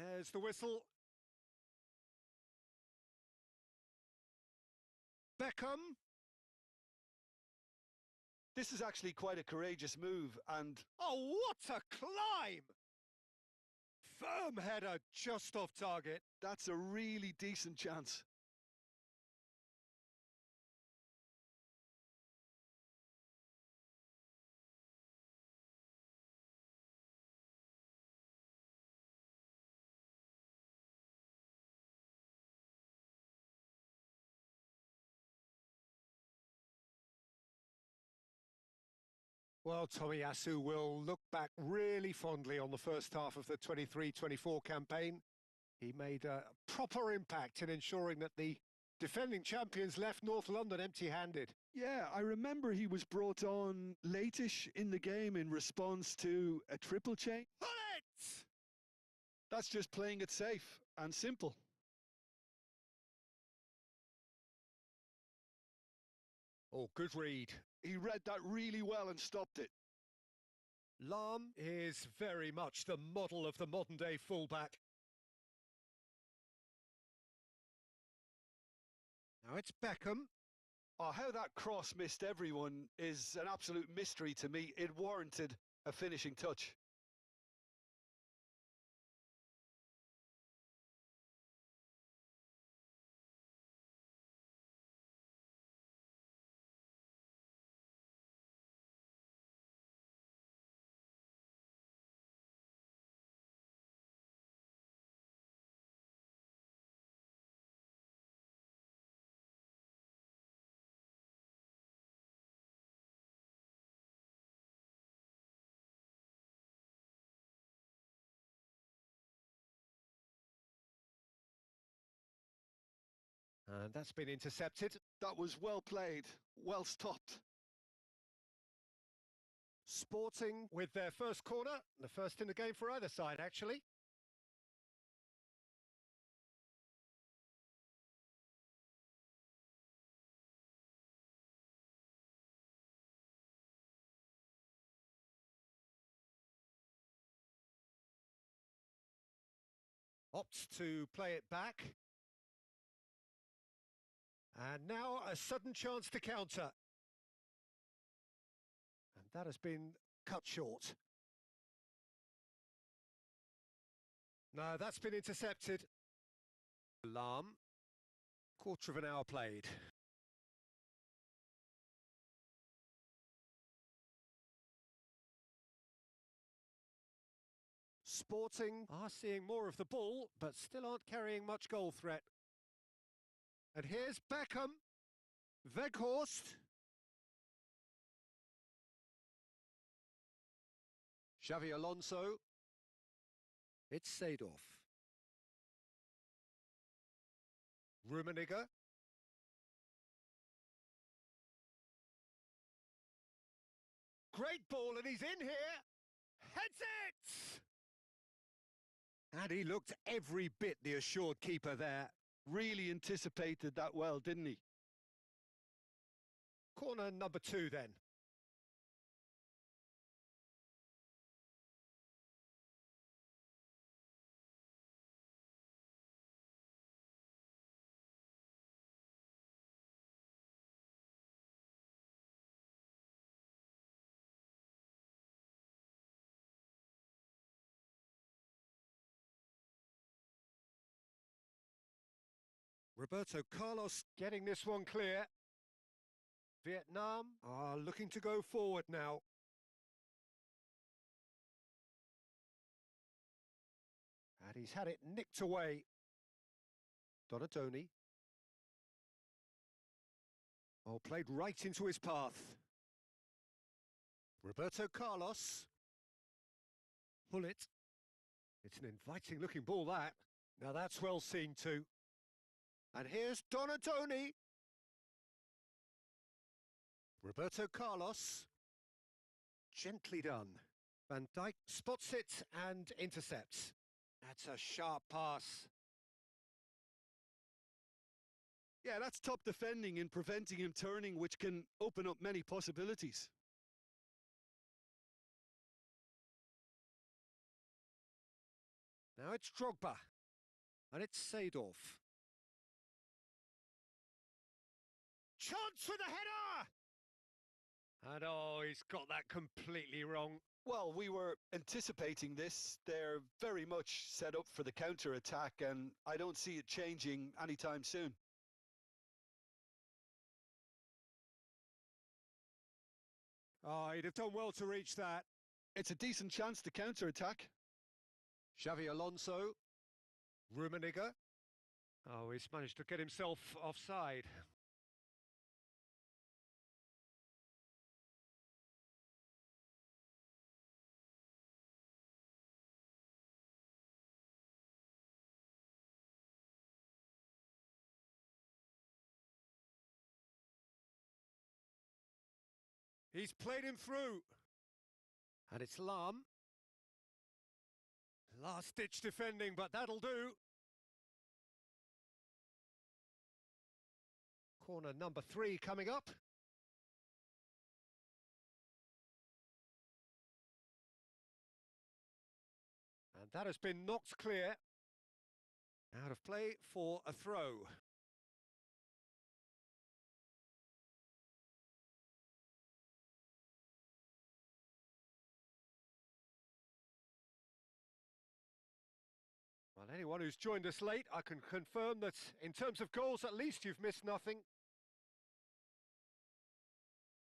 There's the whistle. Beckham. This is actually quite a courageous move, and Oh, what a climb! Firm header just off target. that's a really decent chance. Well, Tomiyasu will look back really fondly on the first half of the 23-24 campaign. He made a proper impact in ensuring that the defending champions left North London empty-handed. Yeah, I remember he was brought on late-ish in the game in response to a triple change. Pull it! That's just playing it safe and simple. Oh, good read. He read that really well and stopped it. Lahm is very much the model of the modern-day fullback. Now it's Beckham. Oh, how that cross missed everyone is an absolute mystery to me. It warranted a finishing touch. And that's been intercepted. That was well played, well stopped. Sporting with their first corner, the first in the game for either side, actually. Opts to play it back. And now a sudden chance to counter. And that has been cut short. No, that's been intercepted. Lahm. Quarter of an hour played. Sporting are seeing more of the ball, but still aren't carrying much goal threat. And here's Beckham. Weghorst. Xavi Alonso. It's Seedorf. Rummenigge. Great ball, and he's in here. Heads it! And he looked every bit the assured keeper there. Really anticipated that well, didn't he? Corner number 2 then. Roberto Carlos getting this one clear. Vietnam are looking to go forward now. And he's had it nicked away. Donatoni. Oh, played right into his path. Roberto Carlos. Pull it. It's an inviting looking ball, that. Now that's well seen too. And here's Donatoni. Roberto Carlos. Gently done. Van Dijk spots it and intercepts. That's a sharp pass. Yeah, that's top defending and preventing him turning, which can open up many possibilities. Now it's Drogba. And it's Seedorf. Chance with the header! And oh, he's got that completely wrong. Well, we were anticipating this. They're very much set up for the counter-attack, and I don't see it changing anytime soon. Oh, he'd have done well to reach that. It's a decent chance to counter-attack. Xavi Alonso. Rummenigge. Oh, he's managed to get himself offside. He's played him through. And it's Lahm. Last-ditch defending, but that'll do. Corner number 3 coming up. And that has been knocked clear. Out of play for a throw. Well, anyone who's joined us late, I can confirm that in terms of goals, at least you've missed nothing.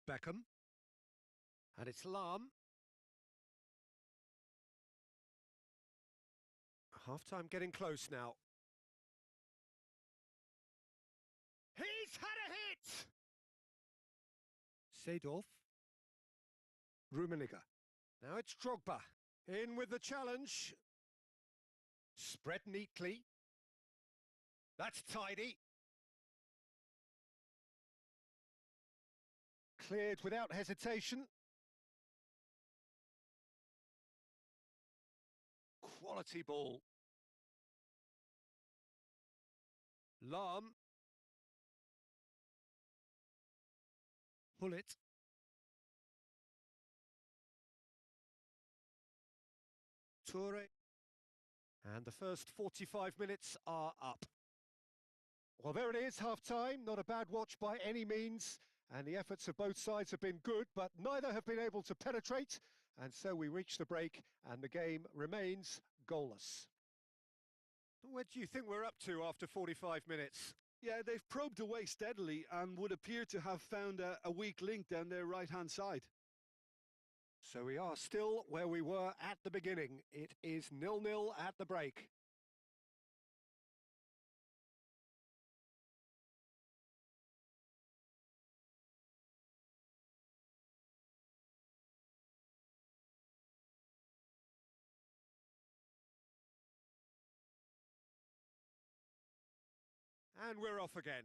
Beckham. And it's Lahm. Half-time getting close now. He's had a hit! Seedorf. Rummenigge. Now it's Drogba. In with the challenge. Spread neatly. That's tidy. Cleared without hesitation. Quality ball. Lahm. Pull it. Toure. And the first 45 minutes are up. Well, there it is, half-time. Not a bad watch by any means. And the efforts of both sides have been good, but neither have been able to penetrate. And so we reach the break, and the game remains goalless. Where do you think we're up to after 45 minutes? Yeah, they've probed away steadily and would appear to have found a weak link down their right-hand side. So we are still where we were at the beginning. It is 0-0 at the break. And we're off again.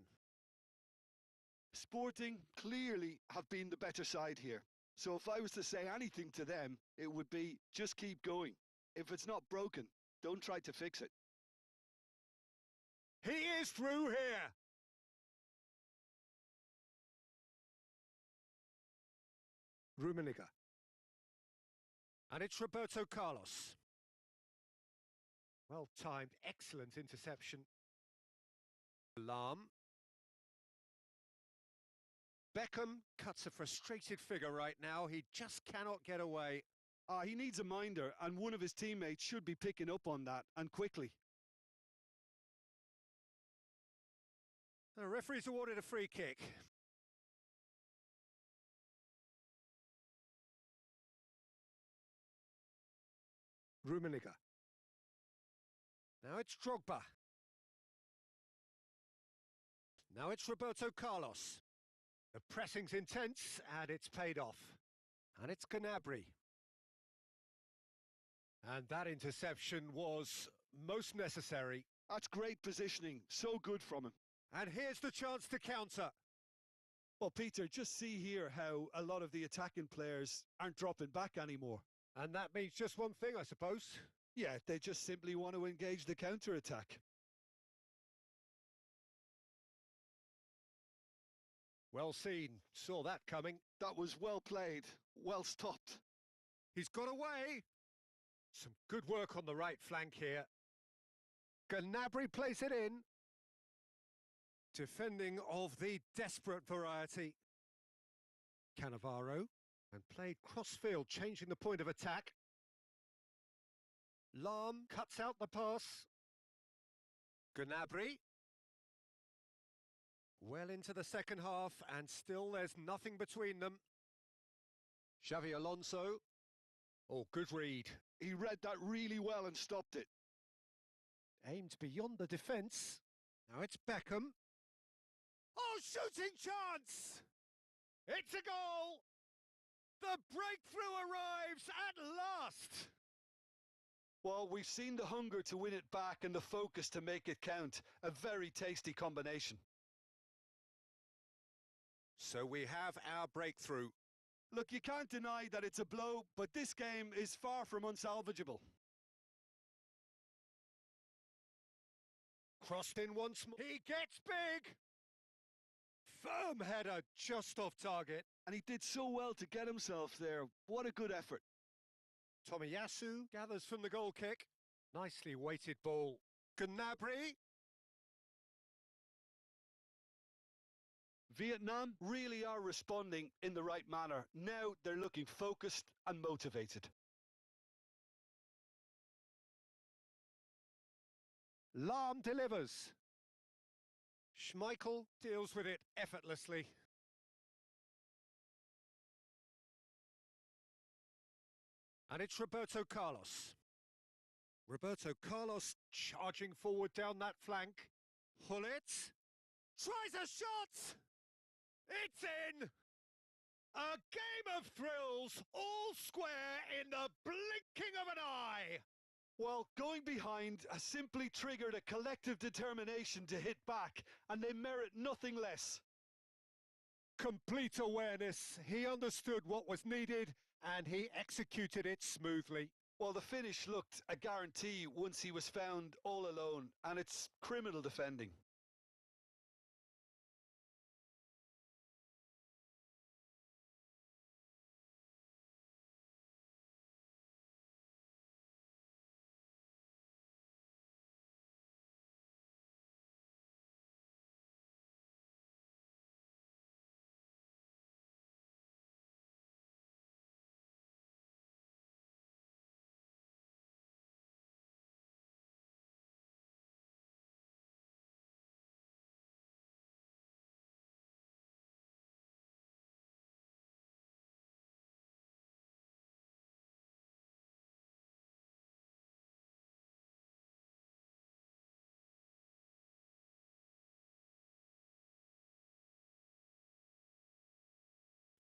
Sporting clearly have been the better side here. So if I was to say anything to them, it would be just keep going. If it's not broken, don't try to fix it. He is through here. Rummenigge. And it's Roberto Carlos. Well timed, excellent interception. Lahm. Beckham cuts a frustrated figure right now. He just cannot get away. He needs a minder, and one of his teammates should be picking up on that, and quickly. The referee's awarded a free kick. Rummenigge. Now it's Drogba. Now it's Roberto Carlos. The pressing's intense, and it's paid off. And it's Gnabry. And that interception was most necessary. That's great positioning, so good from him. And here's the chance to counter. Well, Peter, just see here how a lot of the attacking players aren't dropping back anymore. And that means just one thing, I suppose. Yeah, they just simply want to engage the counter-attack. Well seen, saw that coming. That was well played, well stopped. He's got away. Some good work on the right flank here. Gnabry plays it in. Defending of the desperate variety. Cannavaro, and played crossfield, changing the point of attack. Lahm cuts out the pass. Gnabry. Well into the second half, and still there's nothing between them. Xavi Alonso. Oh, good read. He read that really well and stopped it. Aimed beyond the defence. Now it's Beckham. Oh, shooting chance! It's a goal! The breakthrough arrives at last! Well, we've seen the hunger to win it back and the focus to make it count. A very tasty combination. So we have our breakthrough. Look, you can't deny that it's a blow, but this game is far from unsalvageable. Crossed in once more. He gets big! Firm header just off target. And he did so well to get himself there. What a good effort. Tomiyasu gathers from the goal kick. Nicely weighted ball. Gnabry. Vietnam really are responding in the right manner. Now they're looking focused and motivated. Lahm delivers. Schmeichel deals with it effortlessly. And it's Roberto Carlos. Roberto Carlos charging forward down that flank. Hullet tries a shot! It's in! A game of thrills, all square in the blinking of an eye! Well, going behind has simply triggered a collective determination to hit back, and they merit nothing less. Complete awareness. He understood what was needed, and he executed it smoothly. Well, the finish looked a guarantee once he was found all alone, and it's criminal defending.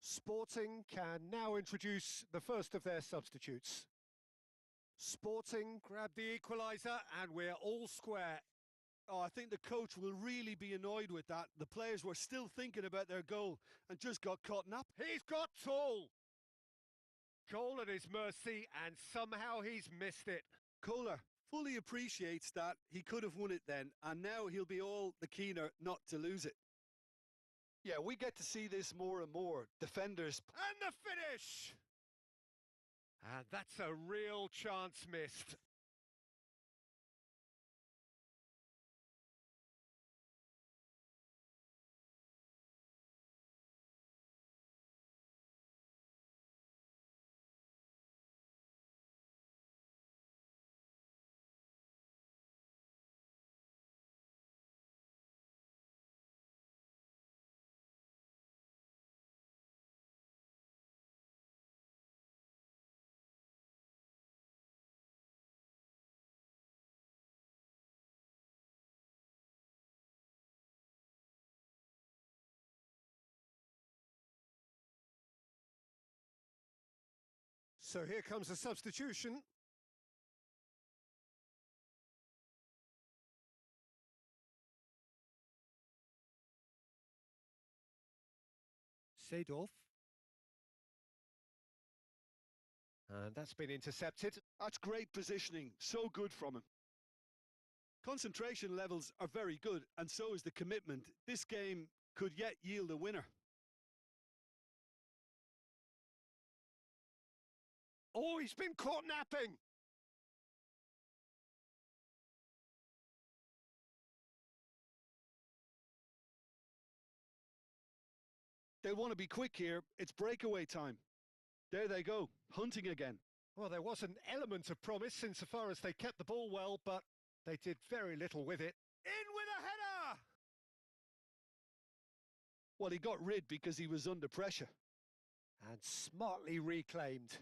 Sporting can now introduce the first of their substitutes. Sporting grab the equaliser, and we're all square. Oh, I think the coach will really be annoyed with that. The players were still thinking about their goal and just got caught napping. He's got tall! Goal at his mercy, and somehow he's missed it. Kohler fully appreciates that he could have won it then, and now he'll be all the keener not to lose it. Yeah, we get to see this more and more. Defenders. And the finish! And that's a real chance missed. So here comes a substitution. Seedorf. And that's been intercepted. That's great positioning. So good from him. Concentration levels are very good, and so is the commitment. This game could yet yield a winner. Oh, he's been caught napping. They'll want to be quick here. It's breakaway time. There they go, hunting again. Well, there was an element of promise insofar as they kept the ball well, but they did very little with it. In with a header! Well, he got rid because he was under pressure. And smartly reclaimed.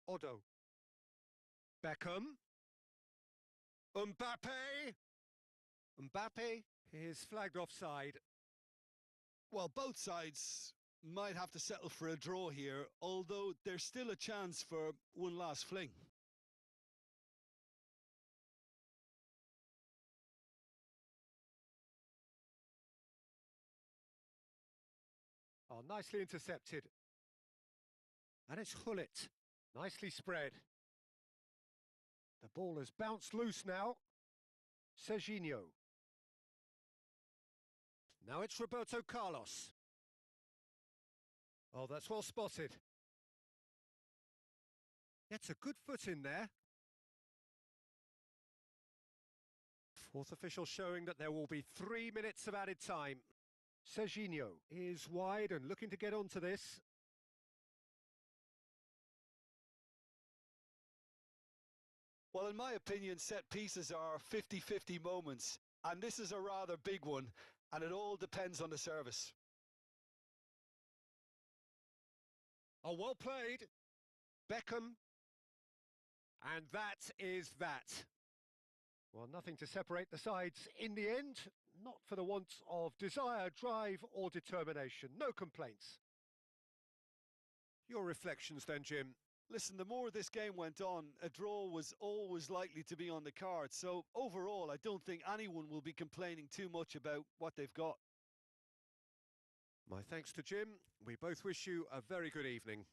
Odo. Beckham. Mbappe. Mbappe is flagged offside. Well, both sides might have to settle for a draw here, although there's still a chance for one last fling. Oh, nicely intercepted. And it's Hullet. Nicely spread. The ball has bounced loose now. Serginho. Now it's Roberto Carlos. Oh, that's well spotted. Gets a good foot in there. Fourth official showing that there will be 3 minutes of added time. Serginho is wide and looking to get onto this. Well, in my opinion, set pieces are 50-50 moments, and this is a rather big one, and it all depends on the service. Oh, well played. Beckham. And that is that. Well, nothing to separate the sides in the end. Not for the want of desire, drive or determination. No complaints. Your reflections then, Jim? Listen, the more this game went on, a draw was always likely to be on the card. So overall, I don't think anyone will be complaining too much about what they've got. My thanks to Jim. We both wish you a very good evening.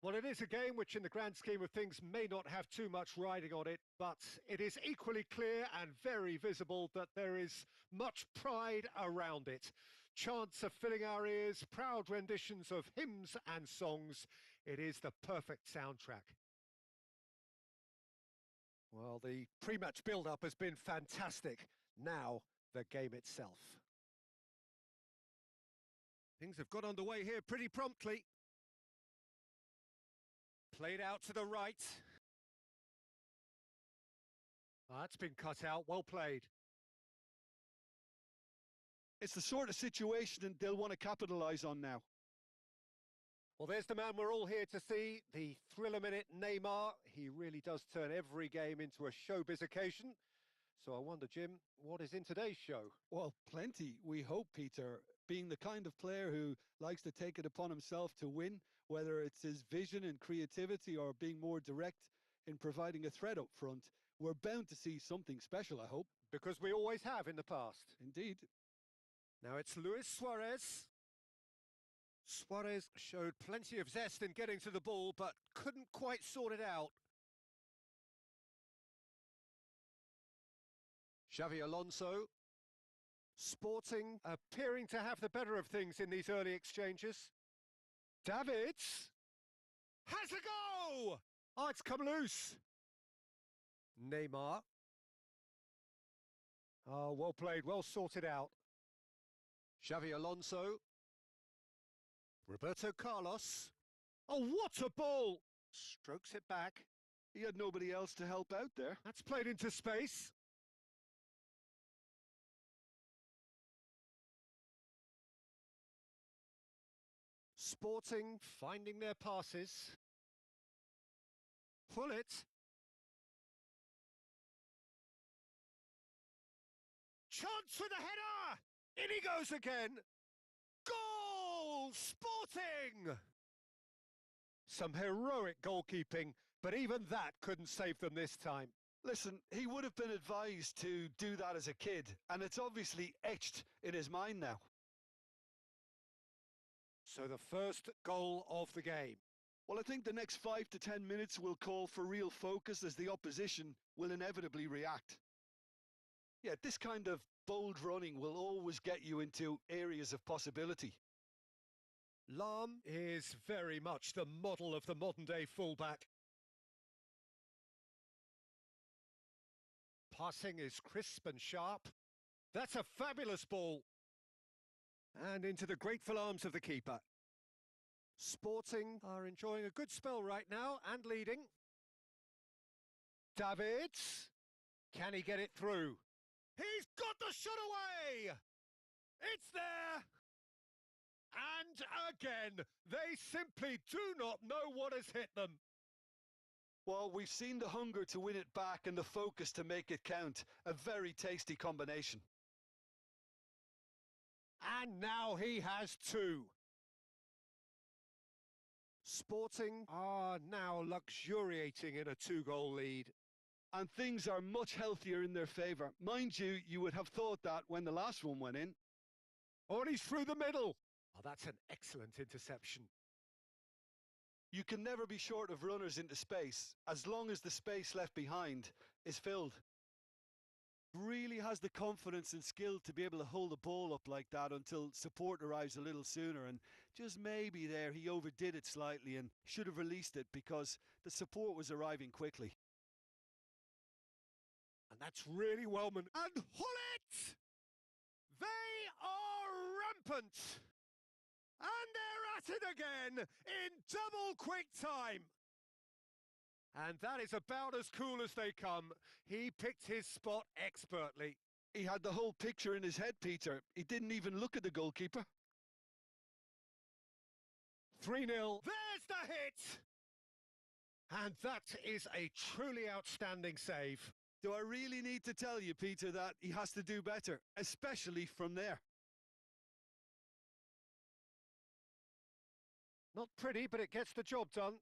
Well, it is a game which in the grand scheme of things may not have too much riding on it, but it is equally clear and very visible that there is much pride around it. Chants are filling our ears, proud renditions of hymns and songs. It is the perfect soundtrack. Well, the pre-match build-up has been fantastic. Now, the game itself. Things have got underway here pretty promptly. Played out to the right. That's been cut out, well played. It's the sort of situation that they'll want to capitalise on now. Well, there's the man we're all here to see, the thriller-minute Neymar. He really does turn every game into a showbiz occasion. So I wonder, Jim, what is in today's show? Well, plenty, we hope, Peter. Being the kind of player who likes to take it upon himself to win, whether it's his vision and creativity or being more direct in providing a threat up front, we're bound to see something special, I hope. Because we always have in the past. Indeed. Now it's Luis Suarez. Suarez showed plenty of zest in getting to the ball, but couldn't quite sort it out. Xavi Alonso. Sporting appearing to have the better of things in these early exchanges. Davids has a go! Oh, it's come loose. Neymar. Oh, well played, well sorted out. Xavi Alonso. Roberto Carlos. Oh, what a ball! Strokes it back. He had nobody else to help out there. That's played into space. Sporting finding their passes. Pull it. Chance for the header! In he goes again. Goal! Sporting! Some heroic goalkeeping, but even that couldn't save them this time. Listen, he would have been advised to do that as a kid, and it's obviously etched in his mind now. So the first goal of the game. Well, I think the next 5 to 10 minutes will call for real focus as the opposition will inevitably react. Yeah, this kind of bold running will always get you into areas of possibility. Lahm is very much the model of the modern-day fullback. Passing is crisp and sharp. That's a fabulous ball. And into the grateful arms of the keeper. Sporting are enjoying a good spell right now and leading. Davids. Can he get it through? He's got the shot away! It's there! And again, they simply do not know what has hit them. Well, we've seen the hunger to win it back and the focus to make it count. A very tasty combination. And now he has two. Sporting are now luxuriating in a two-goal lead. And things are much healthier in their favour. Mind you, you would have thought that when the last one went in. Oh, and he's through the middle. Oh, that's an excellent interception. You can never be short of runners into space, as long as the space left behind is filled. Really has the confidence and skill to be able to hold the ball up like that until support arrives a little sooner, and just maybe there he overdid it slightly and should have released it because the support was arriving quickly. And that's really Wellman. And Hullet! They are rampant! And they're at it again in double quick time. And that is about as cool as they come. He picked his spot expertly. He had the whole picture in his head, Peter. He didn't even look at the goalkeeper. 3-0. There's the hit! And that is a truly outstanding save. Do I really need to tell you, Peter, that he has to do better, especially from there? Not pretty, but it gets the job done.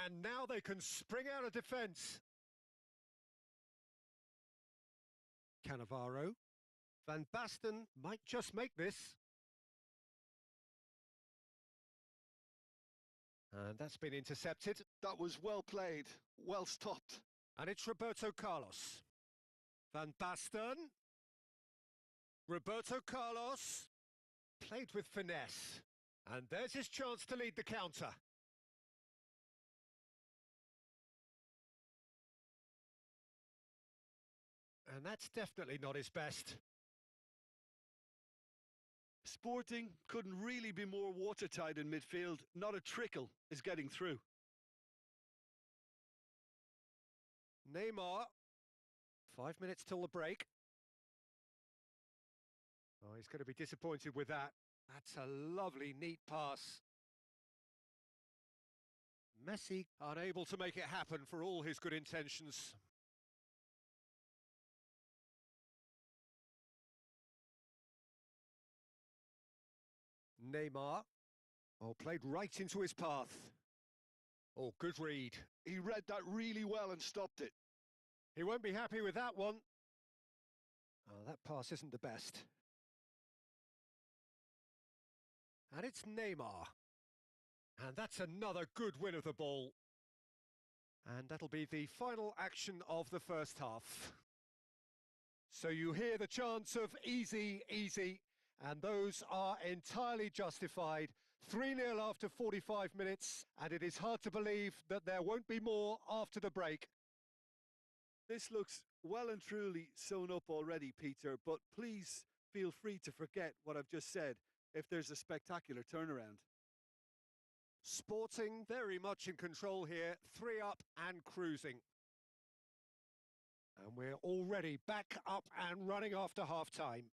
And now they can spring out of defence. Cannavaro. Van Basten might just make this. And that's been intercepted. That was well played, well stopped. And it's Roberto Carlos. Van Basten. Roberto Carlos. Played with finesse. And there's his chance to lead the counter. And that's definitely not his best. Sporting couldn't really be more watertight in midfield. Not a trickle is getting through. Neymar. 5 minutes till the break. Oh, he's going to be disappointed with that. That's a lovely, neat pass. Messi unable to make it happen for all his good intentions. Neymar. Oh, played right into his path. Oh, good read. He read that really well and stopped it. He won't be happy with that one. Oh, that pass isn't the best. And it's Neymar. And that's another good win of the ball. And that'll be the final action of the first half. So you hear the chants of easy, easy, and those are entirely justified. 3-0 after 45 minutes, and it is hard to believe that there won't be more after the break. This looks well and truly sewn up already, Peter, but please feel free to forget what I've just said if there's a spectacular turnaround. Sporting very much in control here, 3 up and cruising. And we're already back up and running after half-time.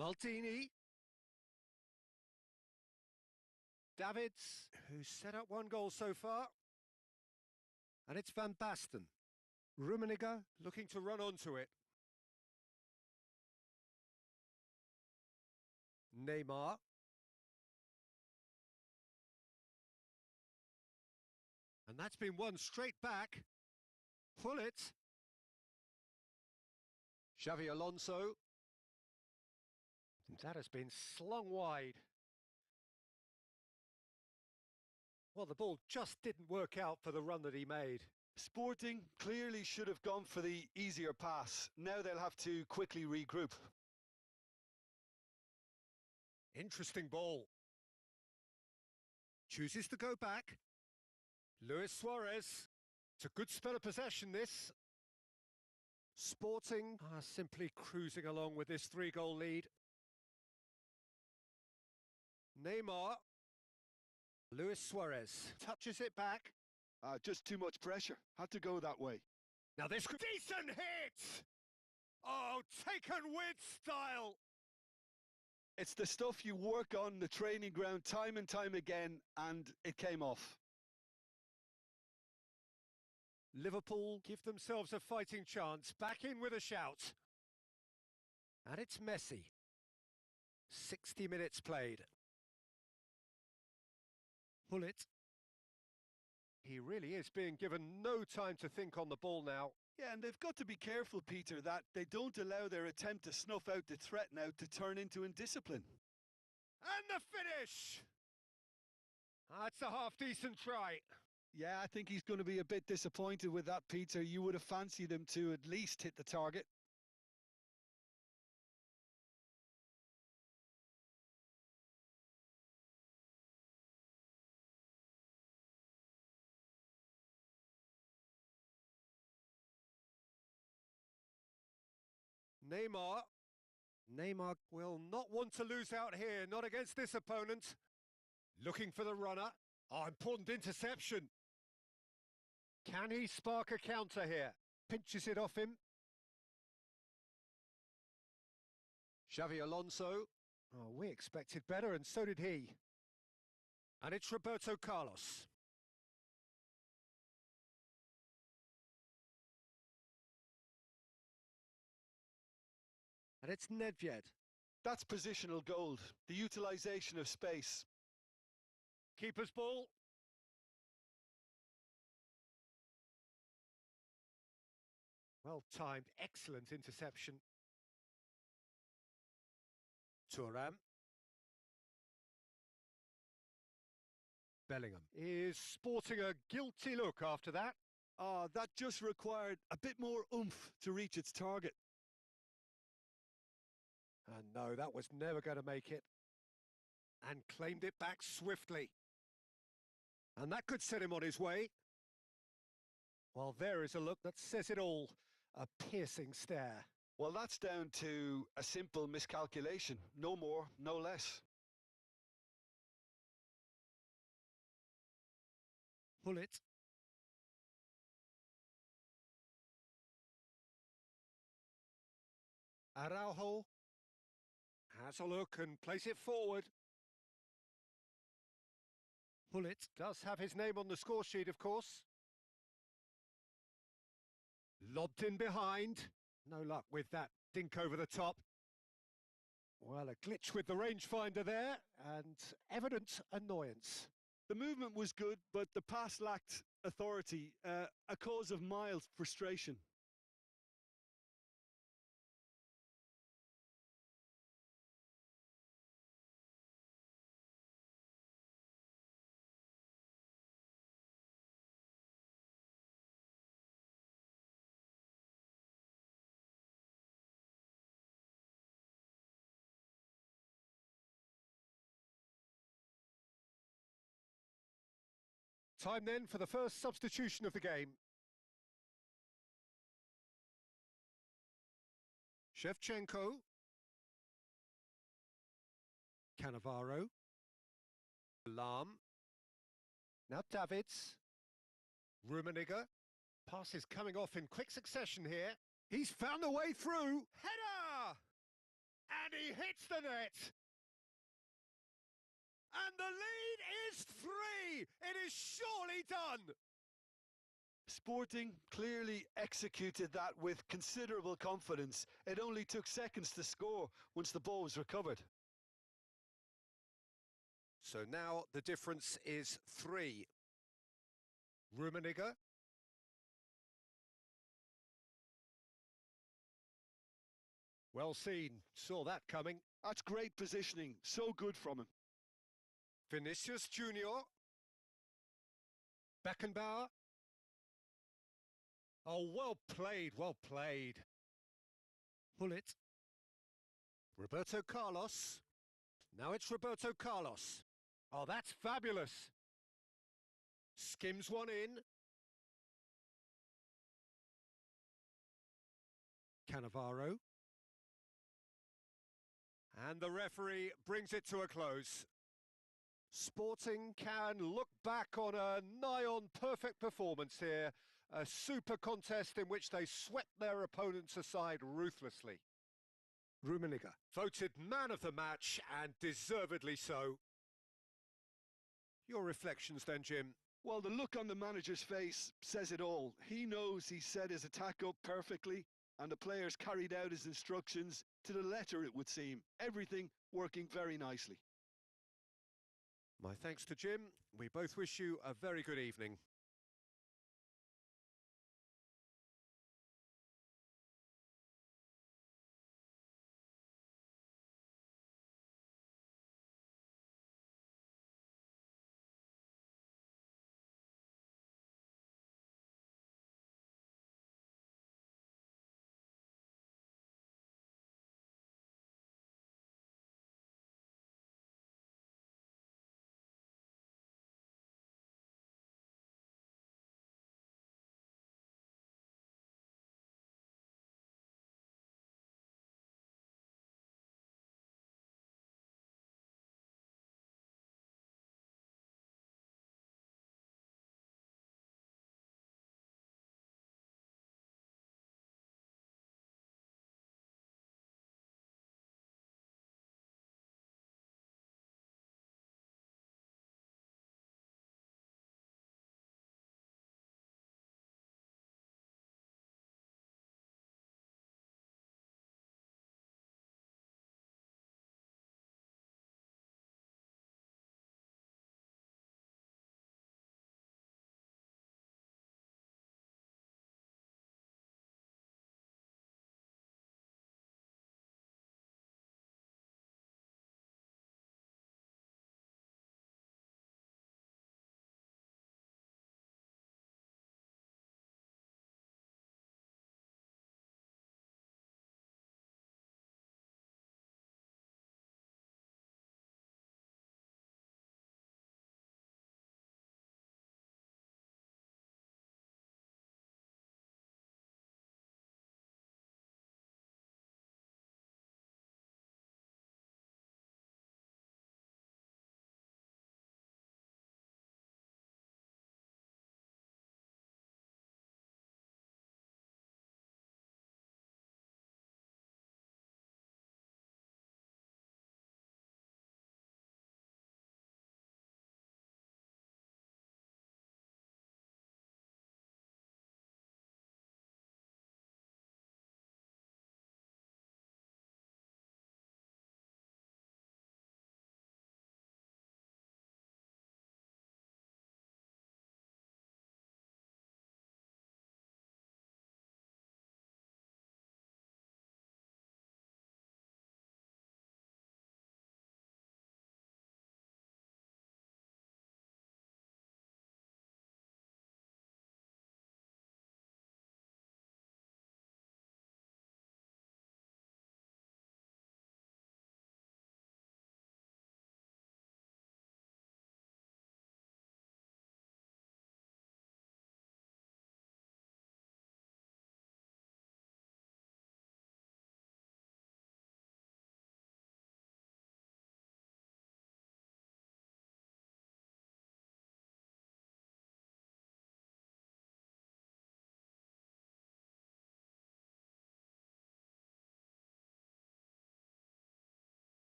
Maldini. Davids, who's set up 1 goal so far. And it's Van Basten. Rummenigge looking to run onto it. Neymar. And that's been won straight back. Pullet. Xavi Alonso. That has been slung wide. Well, the ball just didn't work out for the run that he made. Sporting clearly should have gone for the easier pass. Now they'll have to quickly regroup. Interesting ball. Chooses to go back. Luis Suarez. It's a good spell of possession, this. Sporting are simply cruising along with this 3-goal lead. Neymar. Luis Suarez touches it back. Just too much pressure. Had to go that way. Now this could... Decent hit! Oh, taken with style! It's the stuff you work on the training ground time and time again, and it came off. Liverpool give themselves a fighting chance. Back in with a shout. And it's Messi. 60 minutes played. Pullet. He really is being given no time to think on the ball now. Yeah, and they've got to be careful, Peter, that they don't allow their attempt to snuff out the threat now to turn into indiscipline. And the finish! That's a half-decent try. Yeah, I think he's going to be a bit disappointed with that, Peter. You would have fancied him to at least hit the target. Neymar. Neymar will not want to lose out here, not against this opponent. Looking for the runner. Oh, important interception. Can he spark a counter here? Pinches it off him. Xavi Alonso. Oh, we expected better, and so did he. And it's Roberto Carlos. And it's Nedved. That's positional gold, the utilisation of space. Keeper's ball. Well timed, excellent interception. Thuram. Bellingham is sporting a guilty look after that. That just required a bit more oomph to reach its target. And no, that was never going to make it. And claimed it back swiftly. And that could set him on his way. Well, there is a look that says it all. A piercing stare. Well, that's down to a simple miscalculation. No more, no less. Pull it. Araujo has a look and plays it forward. Pull it. Does have his name on the score sheet, of course. Lobbed in behind. No luck with that dink over the top. Well, a glitch with the rangefinder there, and evident annoyance. The movement was good, but the pass lacked authority, a cause of mild frustration. Time then for the first substitution of the game. Shevchenko. Cannavaro. Lahm. Now Davids. Rummenigge. Pass is coming off in quick succession here. He's found a way through. Header! And he hits the net. And the lead is 3. It is surely done. Sporting clearly executed that with considerable confidence. It only took seconds to score once the ball was recovered. So now the difference is 3. Rummenigge. Well seen. Saw that coming. That's great positioning. So good from him. Vinicius Junior. Beckenbauer. Oh, well played, well played. Pull it. Roberto Carlos. Now it's Roberto Carlos. Oh, that's fabulous. Skims one in. Cannavaro. And the referee brings it to a close. Sporting can look back on a nigh-on perfect performance here. A super contest in which they swept their opponents aside ruthlessly. Rummenigge, voted man of the match, and deservedly so. Your reflections then, Jim? Well, the look on the manager's face says it all. He knows he set his attack up perfectly, and the players carried out his instructions to the letter, it would seem. Everything working very nicely. My thanks to Jim. We both wish you a very good evening.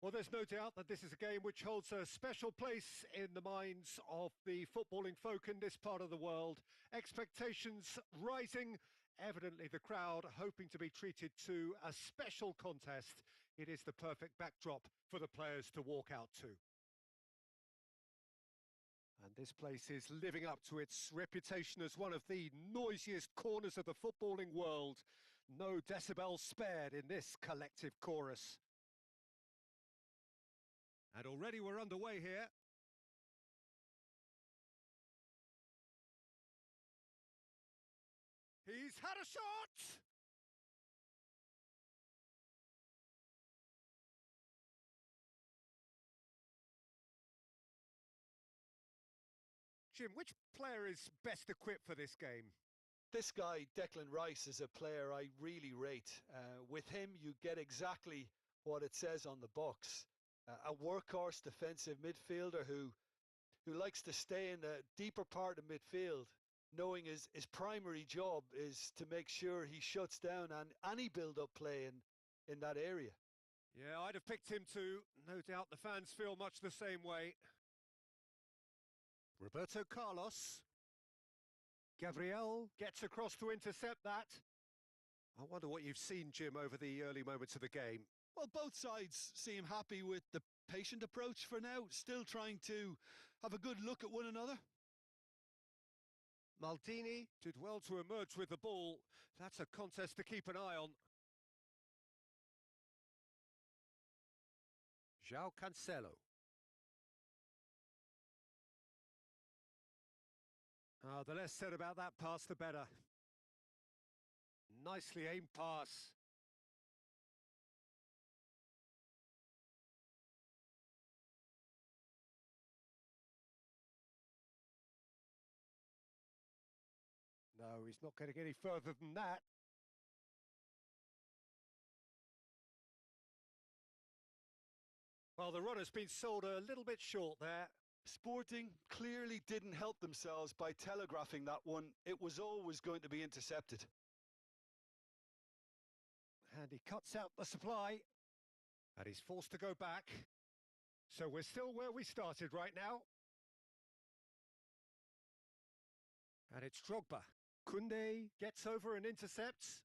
Well, there's no doubt that this is a game which holds a special place in the minds of the footballing folk in this part of the world. Expectations rising, evidently the crowd hoping to be treated to a special contest. It is the perfect backdrop for the players to walk out to. And this place is living up to its reputation as one of the noisiest corners of the footballing world. No decibels spared in this collective chorus. And already we're underway here. He's had a shot! Jim, which player is best equipped for this game? This guy, Declan Rice, is a player I really rate. With him, you get exactly what it says on the box. A workhorse defensive midfielder who likes to stay in the deeper part of midfield, knowing his primary job is to make sure he shuts down any build-up play in that area. Yeah, I'd have picked him too. No doubt the fans feel much the same way. Roberto Carlos. Gabriel gets across to intercept that. I wonder what you've seen, Jim, over the early moments of the game. Well, both sides seem happy with the patient approach for now, still trying to have a good look at one another. Maldini did well to emerge with the ball. That's a contest to keep an eye on. João Cancelo. The less said about that pass, the better. Nicely aimed pass. No, he's not getting any further than that. Well, the run has been sold a little bit short there. Sporting clearly didn't help themselves by telegraphing that one. It was always going to be intercepted. And he cuts out the supply. And he's forced to go back. So we're still where we started right now. And it's Drogba. Koundé gets over and intercepts.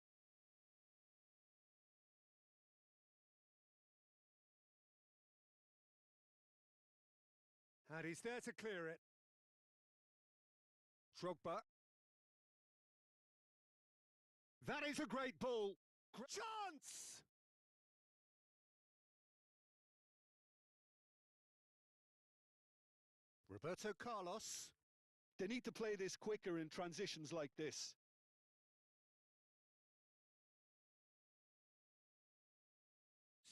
And he's there to clear it. Drogba. That is a great ball. Chance! Roberto Carlos. They need to play this quicker in transitions like this.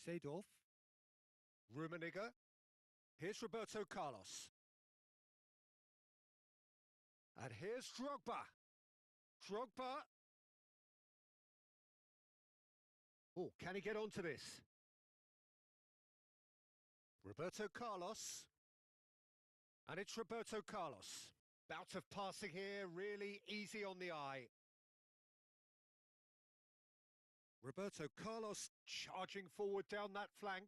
Seedorf. Rummenigge. Here's Roberto Carlos. And here's Drogba. Drogba. Oh, can he get onto this? Roberto Carlos. And it's Roberto Carlos. Bout of passing here, really easy on the eye. Roberto Carlos charging forward down that flank.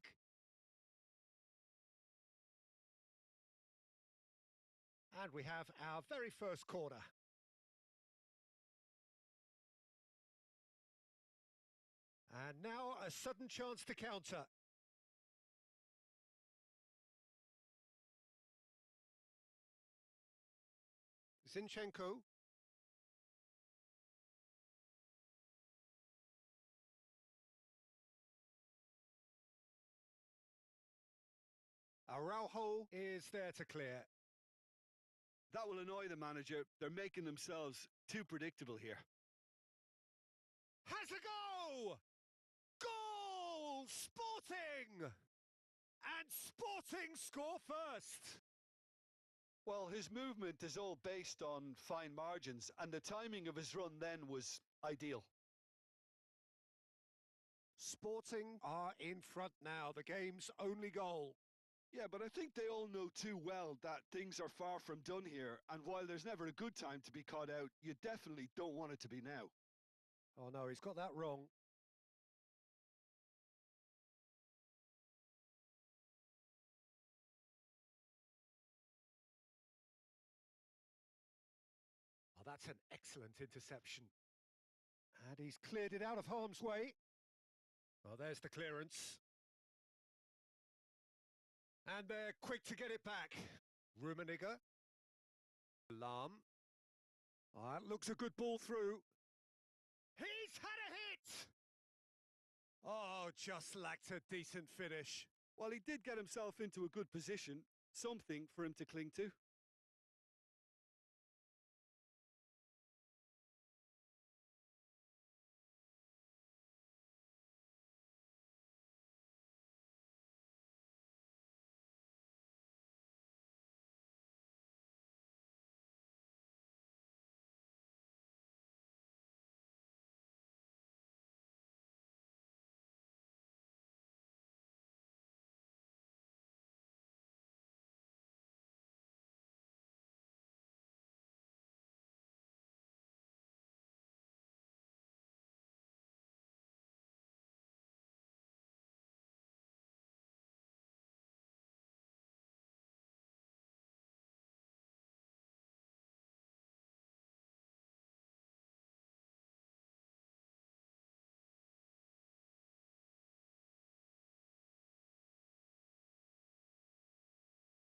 And we have our very first corner. And now a sudden chance to counter. Zinchenko. Araujo is there to clear. That will annoy the manager. They're making themselves too predictable here. Has a go! Goal! Sporting! And Sporting score first! Well, his movement is all based on fine margins, and the timing of his run then was ideal. Sporting are in front now, the game's only goal. Yeah, but I think they all know too well that things are far from done here, and while there's never a good time to be caught out, you definitely don't want it to be now. Oh no, he's got that wrong. that's an excellent interception. And he's cleared it out of harm's way. Well, there's the clearance. And they're quick to get it back. Rummenigge. Lahm. Oh, that looks a good ball through. He's had a hit! Oh, just lacked a decent finish. Well, he did get himself into a good position, something for him to cling to.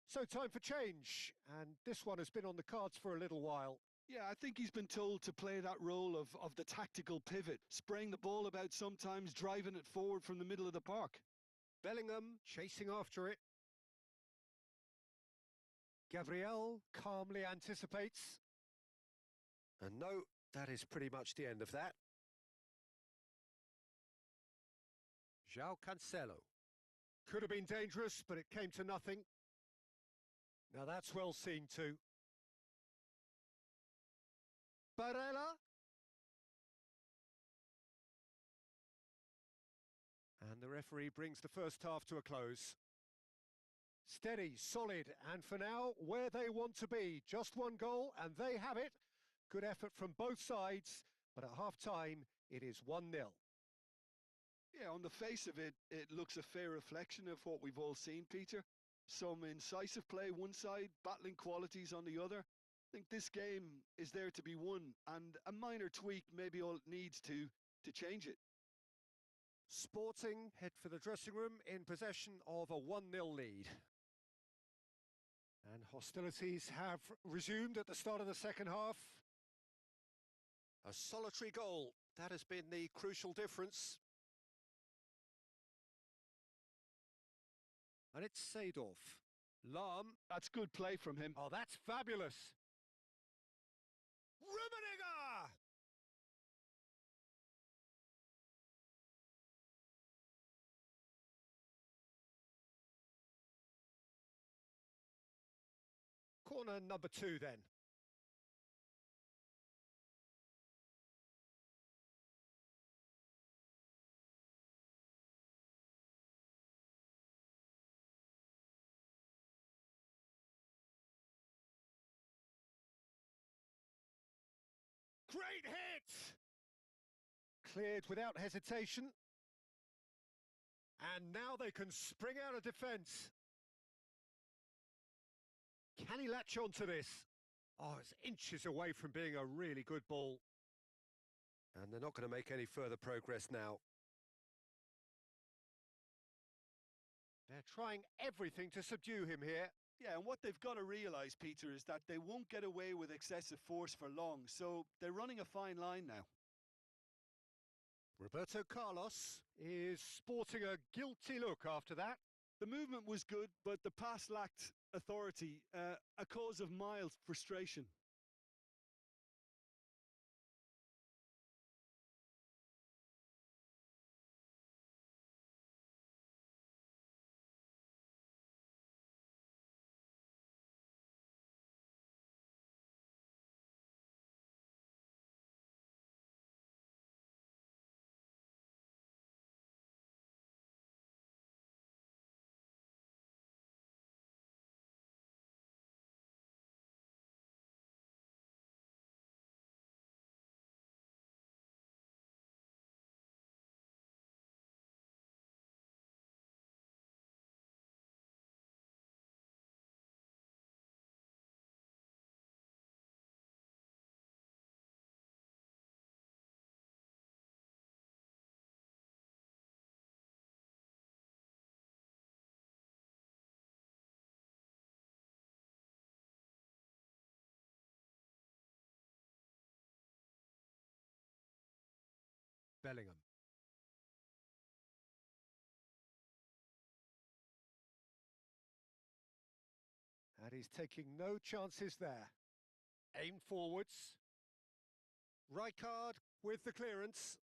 So time for change, and this one has been on the cards for a little while. Yeah, I think he's been told to play that role of the tactical pivot, spraying the ball about sometimes, driving it forward from the middle of the park. Bellingham chasing after it. Gabriel calmly anticipates. And no, that is pretty much the end of that. João Cancelo. Could have been dangerous, but it came to nothing. Now that's well seen too. Barella. And the referee brings the first half to a close. Steady, solid, and for now, where they want to be. Just one goal, and they have it. Good effort from both sides, but at half-time, it is 1-0. Yeah, on the face of it, it looks a fair reflection of what we've all seen, Peter. Some incisive play one side, battling qualities on the other. I think this game is there to be won, and a minor tweak maybe all it needs to change it. Sporting head for the dressing room in possession of a 1-0 lead. And hostilities have resumed at the start of the second half. A solitary goal, that has been the crucial difference. And it's Seedorf. Lahm. That's good play from him. Oh, that's fabulous. Rummenigge! Corner number 2 then. Great hit! Cleared without hesitation. And now they can spring out of defence. Can he latch on to this? Oh, it's inches away from being a really good ball. And they're not going to make any further progress now. They're trying everything to subdue him here. Yeah, and what they've got to realise, Peter, is that they won't get away with excessive force for long, so they're running a fine line now. Roberto Carlos is sporting a guilty look after that. The movement was good, but the pass lacked authority, a cause of mild frustration. Bellingham. And he's taking no chances there. Aim forwards. Rijkaard with the clearance.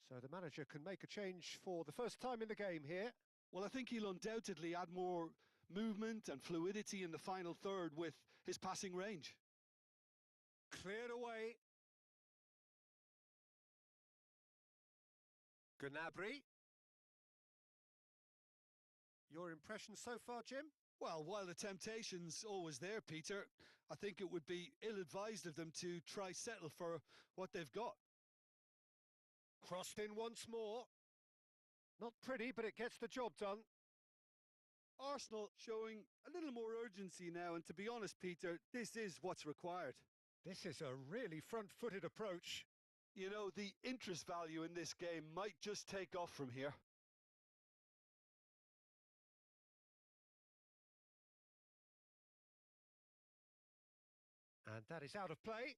So the manager can make a change for the first time in the game here. Well, I think he'll undoubtedly add more movement and fluidity in the final third with his passing range. Cleared away. Gnabry. Your impression so far, Jim? Well, while the temptation's always there, Peter, I think it would be ill-advised of them to try settle for what they've got. Crossed in once more. Not pretty, but it gets the job done. Arsenal showing a little more urgency now, and to be honest, Peter, this is what's required. This is a really front-footed approach. You know, the interest value in this game might just take off from here. And that is out of play.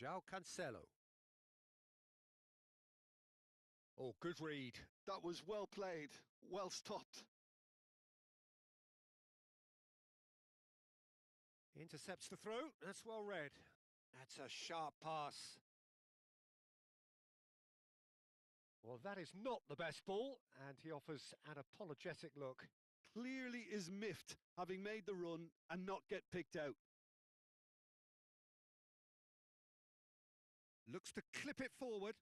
João Cancelo. Oh, good read. That was well played, well stopped. Intercepts the throw. That's well read. That's a sharp pass. Well, that is not the best ball, and he offers an apologetic look. Clearly is miffed, having made the run and not get picked out. Looks to clip it forward.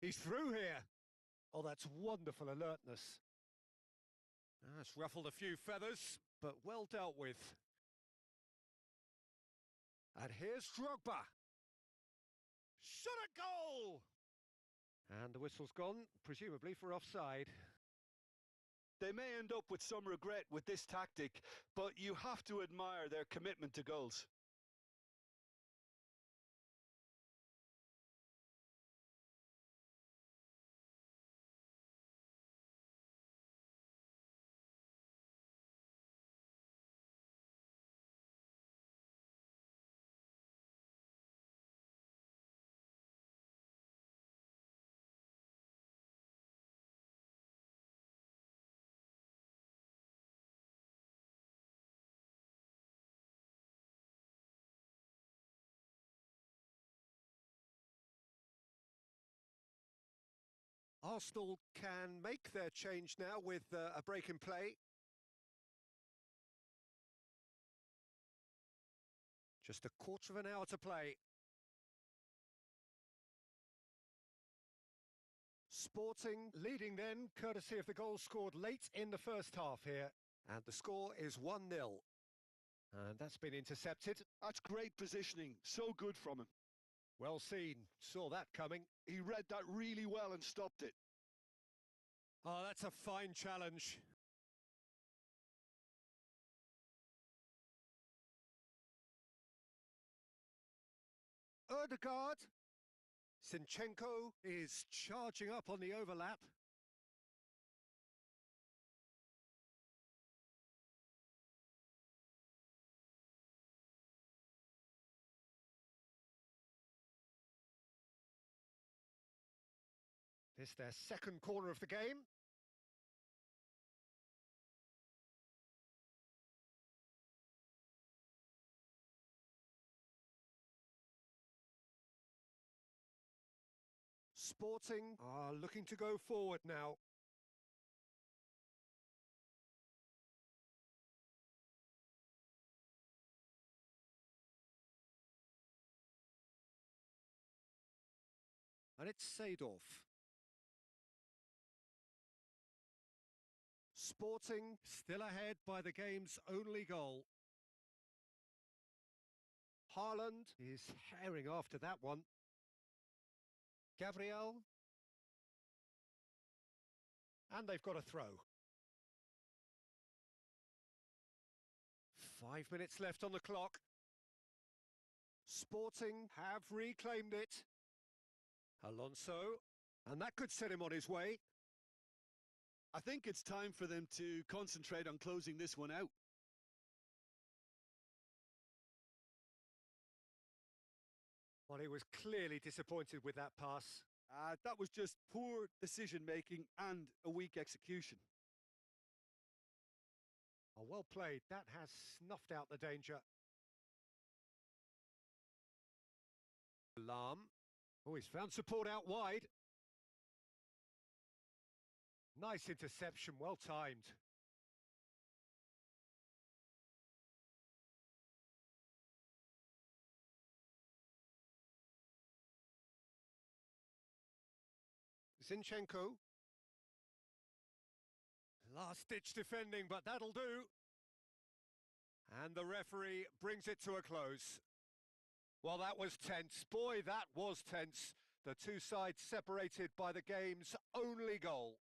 He's through here. Oh, that's wonderful alertness. That's ruffled a few feathers, but well dealt with. And here's Drogba. Shot at goal! And the whistle's gone, presumably for offside. They may end up with some regret with this tactic, but you have to admire their commitment to goals. Arsenal can make their change now with a break in play. Just a quarter of an hour to play. Sporting leading then, courtesy of the goal scored late in the first half here. And the score is 1-0. And that's been intercepted. That's great positioning, so good from him. Well seen, saw that coming. He read that really well and stopped it. Oh, that's a fine challenge. Ødegaard. Zinchenko is charging up on the overlap. It's their second corner of the game. Sporting are looking to go forward now. And it's Seedorf. Sporting still ahead by the game's only goal. Haaland is herring after that one. Gabriel. And they've got a throw. 5 minutes left on the clock. Sporting have reclaimed it. Alonso, and that could set him on his way. I think it's time for them to concentrate on closing this one out. Well, he was clearly disappointed with that pass. That was just poor decision-making and a weak execution. Oh, well played. That has snuffed out the danger. Alarm. Oh, he's found support out wide. Nice interception, well timed. Zinchenko. Last-ditch defending, but that'll do. And the referee brings it to a close. Well, that was tense. Boy, that was tense. The two sides separated by the game's only goal.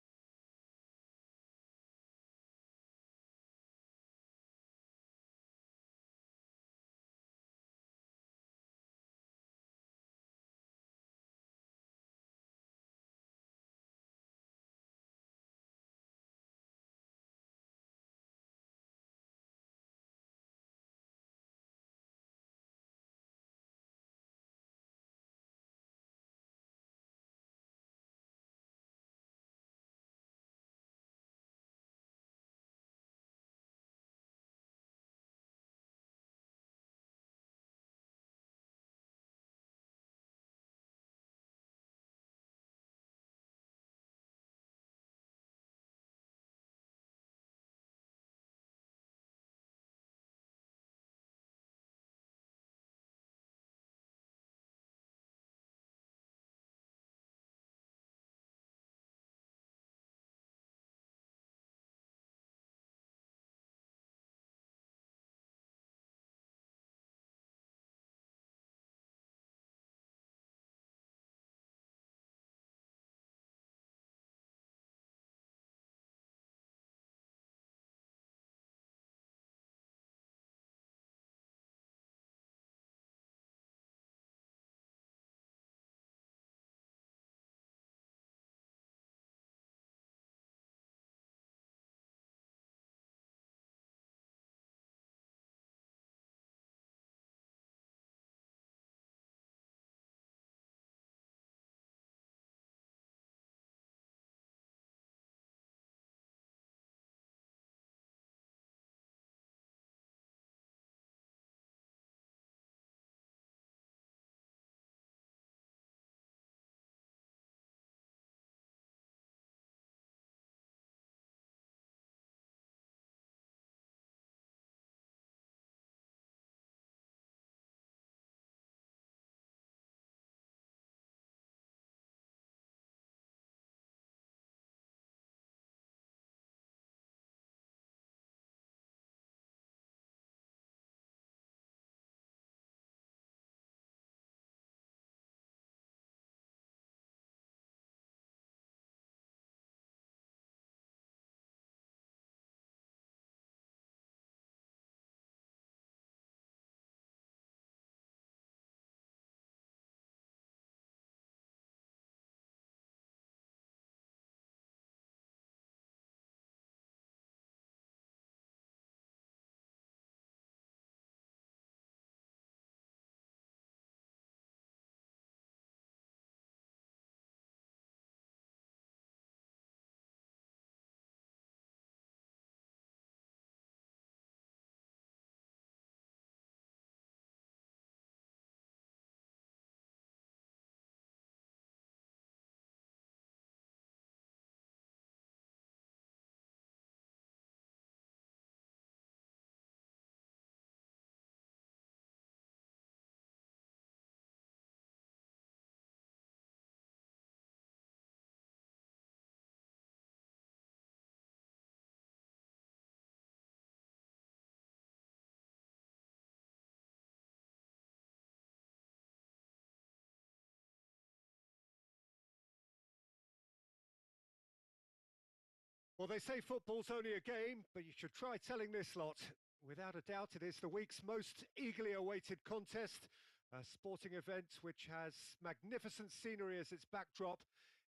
Well, they say football's only a game, but you should try telling this lot. Without a doubt, it is the week's most eagerly awaited contest, a sporting event which has magnificent scenery as its backdrop.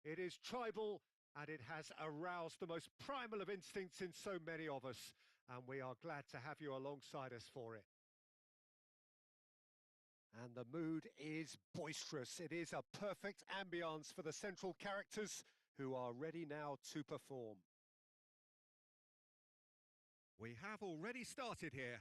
It is tribal, and it has aroused the most primal of instincts in so many of us, and we are glad to have you alongside us for it. And the mood is boisterous. It is a perfect ambience for the central characters who are ready now to perform. We have already started here.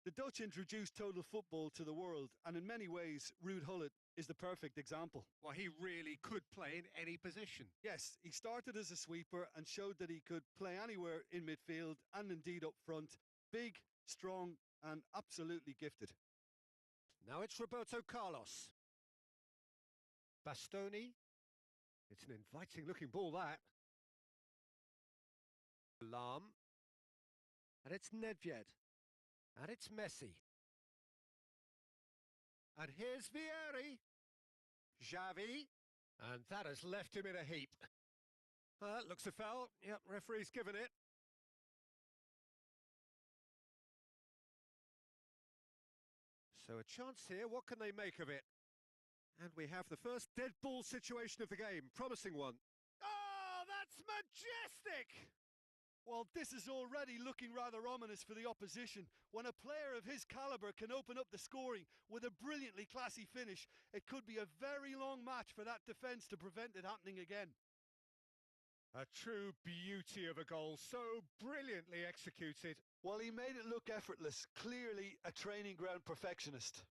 The Dutch introduced total football to the world, and in many ways, Ruud Gullit is the perfect example. Well, he really could play in any position. Yes, he started as a sweeper and showed that he could play anywhere in midfield and indeed up front. Big, strong, and absolutely gifted. Now it's Roberto Carlos. Bastoni. It's an inviting looking ball, that. Lahm. And it's Nedved. And it's Messi. And here's Vieri. Xavi. And that has left him in a heap. Looks a foul. Yep, referee's given it. So a chance here, what can they make of it? And we have the first dead ball situation of the game, promising one. Oh, that's majestic! Well, this is already looking rather ominous for the opposition. When a player of his calibre can open up the scoring with a brilliantly classy finish, it could be a very long match for that defence to prevent it happening again. A true beauty of a goal, so brilliantly executed. Well, he made it look effortless, clearly a training ground perfectionist.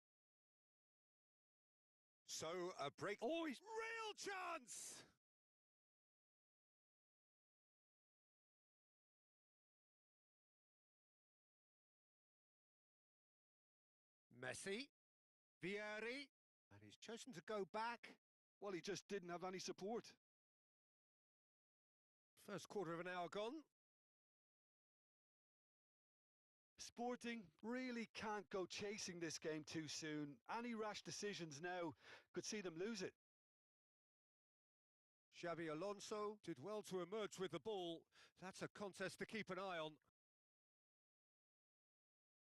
So a break. Oh, he's real chance! Messi, Vieri, and he's chosen to go back. Well, he just didn't have any support. First quarter of an hour gone. Sporting really can't go chasing this game too soon. Any rash decisions now could see them lose it. Xabi Alonso did well to emerge with the ball. That's a contest to keep an eye on.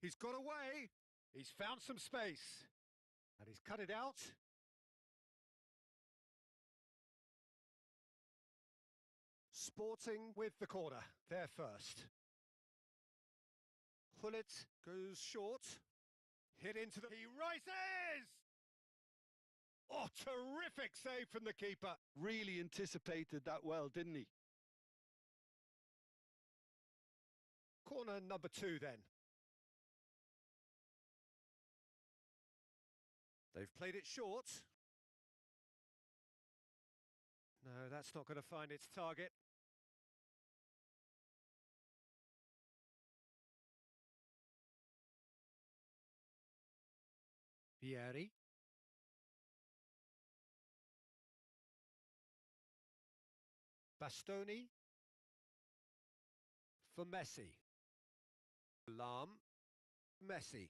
He's got away. He's found some space. And he's cut it out. Sporting with the corner. They're first. Gullit goes short. Hit into the... He rises! Oh, terrific save from the keeper. Really anticipated that well, didn't he? Corner number 2 then. They've played it short. No, that's not going to find its target. Vieri. Bastoni. For Messi. Lahm. Messi.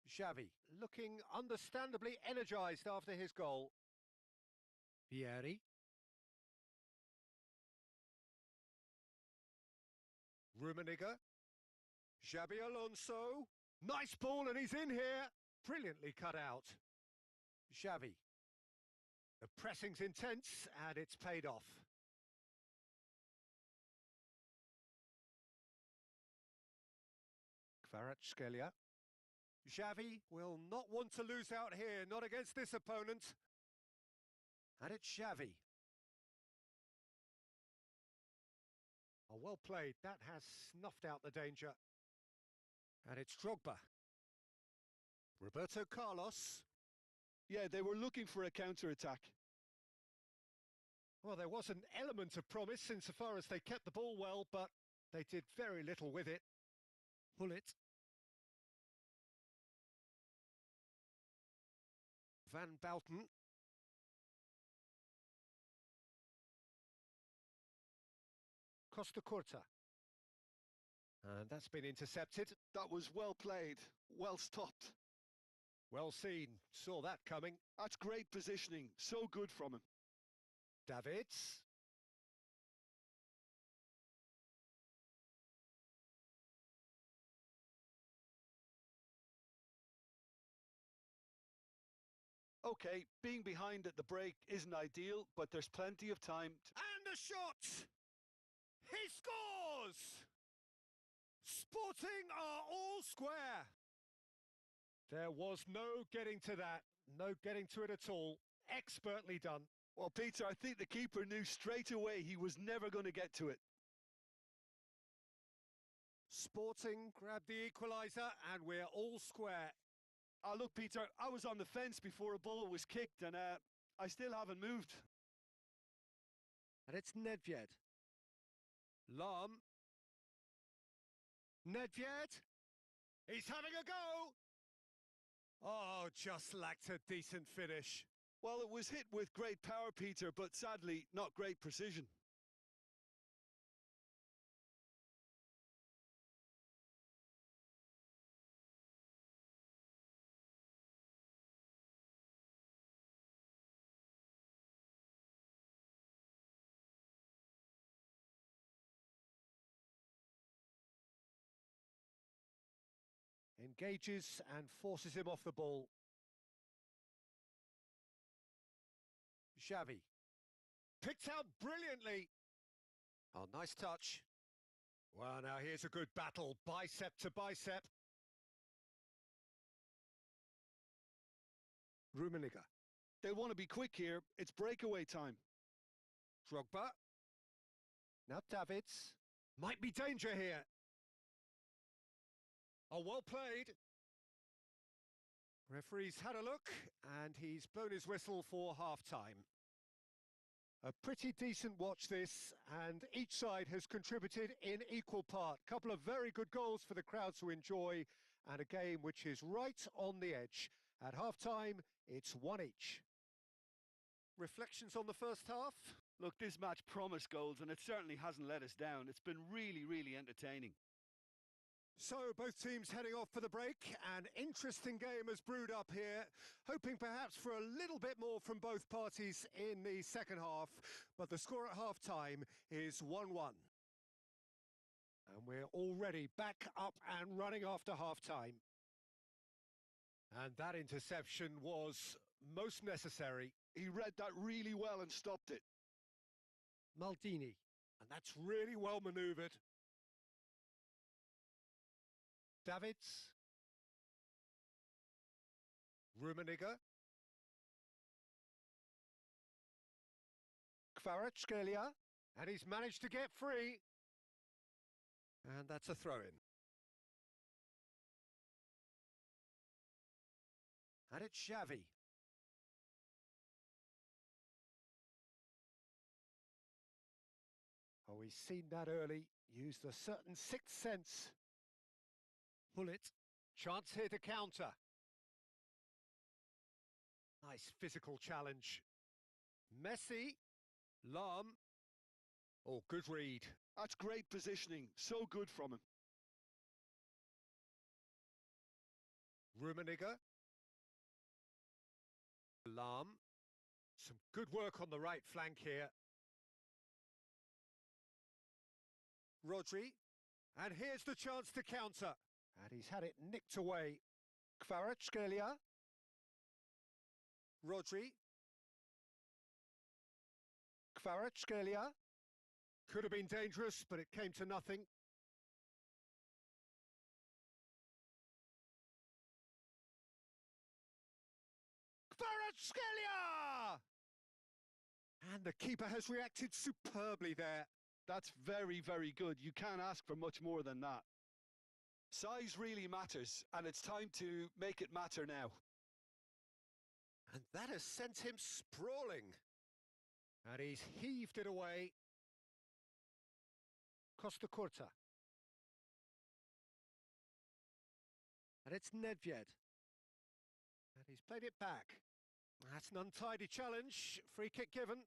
Xavi, looking understandably energised after his goal. Vieri. Rummenigge. Xabi Alonso. Nice ball and he's in here. Brilliantly cut out. Xavi. The pressing's intense and it's paid off. Kvaratskhelia. Xavi will not want to lose out here, not against this opponent. And it's Xavi. Oh, well played. That has snuffed out the danger. And it's Drogba. Roberto Carlos. Yeah, they were looking for a counter-attack. Well, there was an element of promise insofar as they kept the ball well, but they did very little with it. Gullit. Van Bouten. Costa Curta. And that's been intercepted. That was well played, well stopped. Well seen. Saw that coming. That's great positioning. So good from him. Davids. Okay, being behind at the break isn't ideal, but there's plenty of time. And a shot! He scores! Sporting are all square. There was no getting to that. No getting to it at all. Expertly done. Well, Peter, I think the keeper knew straight away he was never going to get to it. Sporting grabbed the equaliser and we're all square. Look, Peter, I was on the fence before a ball was kicked and I still haven't moved. And it's Nedved. Lahm. Nedved. He's having a go. Oh, just lacked a decent finish. Well, it was hit with great power, Peter, but sadly not great precision. Engages and forces him off the ball. Xavi. Picked out brilliantly. Oh, nice touch. Well, now here's a good battle, bicep to bicep. Rummenigge. They want to be quick here. It's breakaway time. Drogba. Now Davids. Might be danger here. Oh, well played. Referee's had a look, and he's blown his whistle for half-time. A pretty decent watch this, and each side has contributed in equal part. Couple of very good goals for the crowd to enjoy, and a game which is right on the edge. At half-time, it's one each. Reflections on the first half? Look, this match promised goals, and it certainly hasn't let us down. It's been really, really entertaining. So both teams heading off for the break. An interesting game has brewed up here, hoping perhaps for a little bit more from both parties in the second half, but the score at half-time is 1-1. And we're already back up and running after half-time. And that interception was most necessary. He read that really well and stopped it. Maldini, and that's really well manoeuvred. Davids. Rummenigge. Kvaratskhelia, and he's managed to get free. And that's a throw-in. And it's Xavi. Oh, he's seen that early, used a certain sixth sense. Bullet, chance here to counter. Nice physical challenge. Messi, Lahm. Oh, good read. That's great positioning, so good from him. Rummenigge. Lahm. Some good work on the right flank here. Rodri. And here's the chance to counter. And he's had it nicked away. Kvaratskhelia. Rodri. Kvaratskhelia. Could have been dangerous, but it came to nothing. Kvaratskhelia! And the keeper has reacted superbly there. That's very, very good. You can't ask for much more than that. Size really matters, and it's time to make it matter now. And that has sent him sprawling. And he's heaved it away. Costacurta. And it's Nedved. And he's played it back. That's an untidy challenge. Free kick given.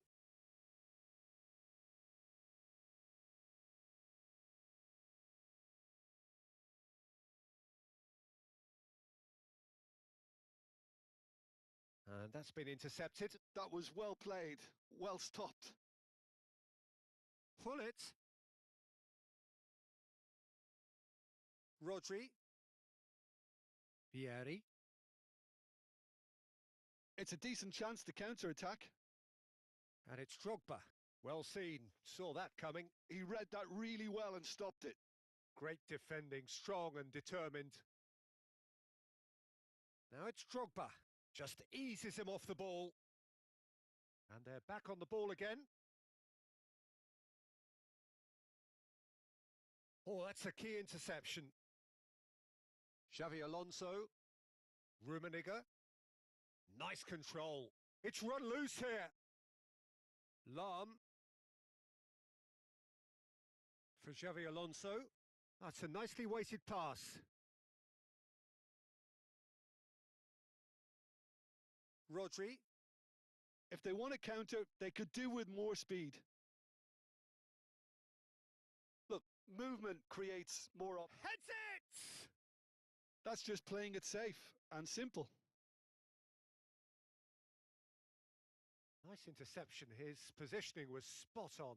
And that's been intercepted. That was well played, well stopped. Pull it. Rodri. Vieri. It's a decent chance to counter-attack. And it's Drogba. Well seen. Saw that coming. He read that really well and stopped it. Great defending, strong and determined. Now it's Drogba. Just eases him off the ball. And they're back on the ball again. Oh, that's a key interception. Xavi Alonso. Rummenigge. Nice control. It's run loose here. Lahm. For Xavi Alonso. That's a nicely weighted pass. Rodri. If they want to counter, they could do with more speed. Look, movement creates more op. Heads it! That's just playing it safe and simple. Nice interception. His positioning was spot on.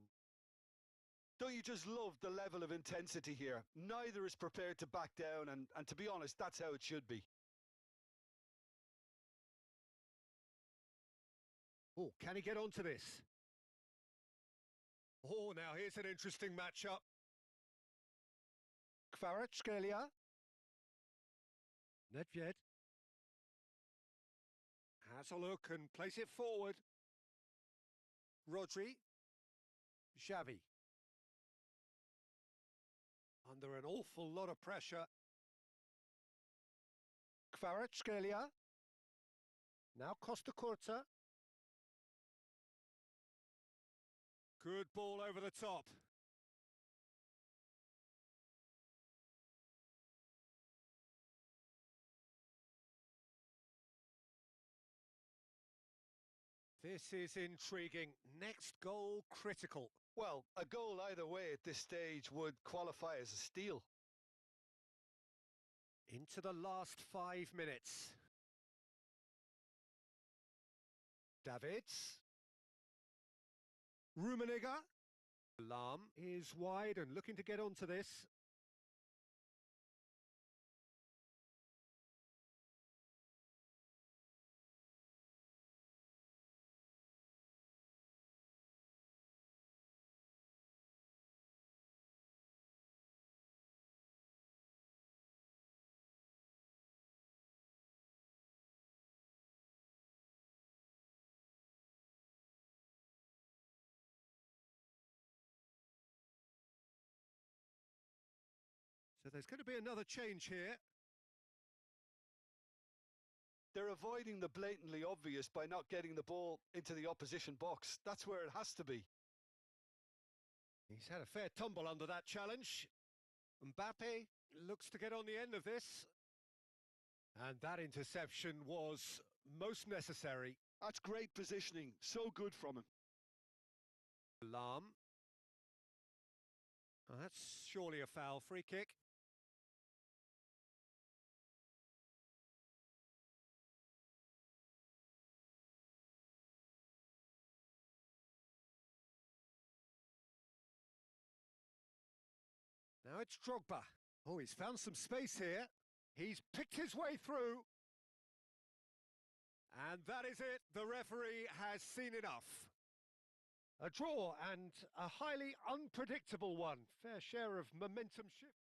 Don't you just love the level of intensity here? Neither is prepared to back down, and to be honest, that's how it should be. Oh, can he get onto this? Oh, now here's an interesting matchup. Kvaratskhelia. Nedved. Has a look and plays it forward. Rodri. Xavi. Under an awful lot of pressure. Kvaratskhelia. Now Costa Curta. Good ball over the top. This is intriguing. Next goal critical. Well, a goal either way at this stage would qualify as a steal. Into the last 5 minutes. Davids. Rummenigge. Lahm is wide and looking to get onto this. So there's going to be another change here. They're avoiding the blatantly obvious by not getting the ball into the opposition box. That's where it has to be. He's had a fair tumble under that challenge. Mbappe looks to get on the end of this. And that interception was most necessary. That's great positioning. So good from him. Lahm. Oh, that's surely a foul. Free kick. Now it's Drogba. Oh, he's found some space here. He's picked his way through. And that is it. The referee has seen enough. A draw and a highly unpredictable one. Fair share of momentum shift.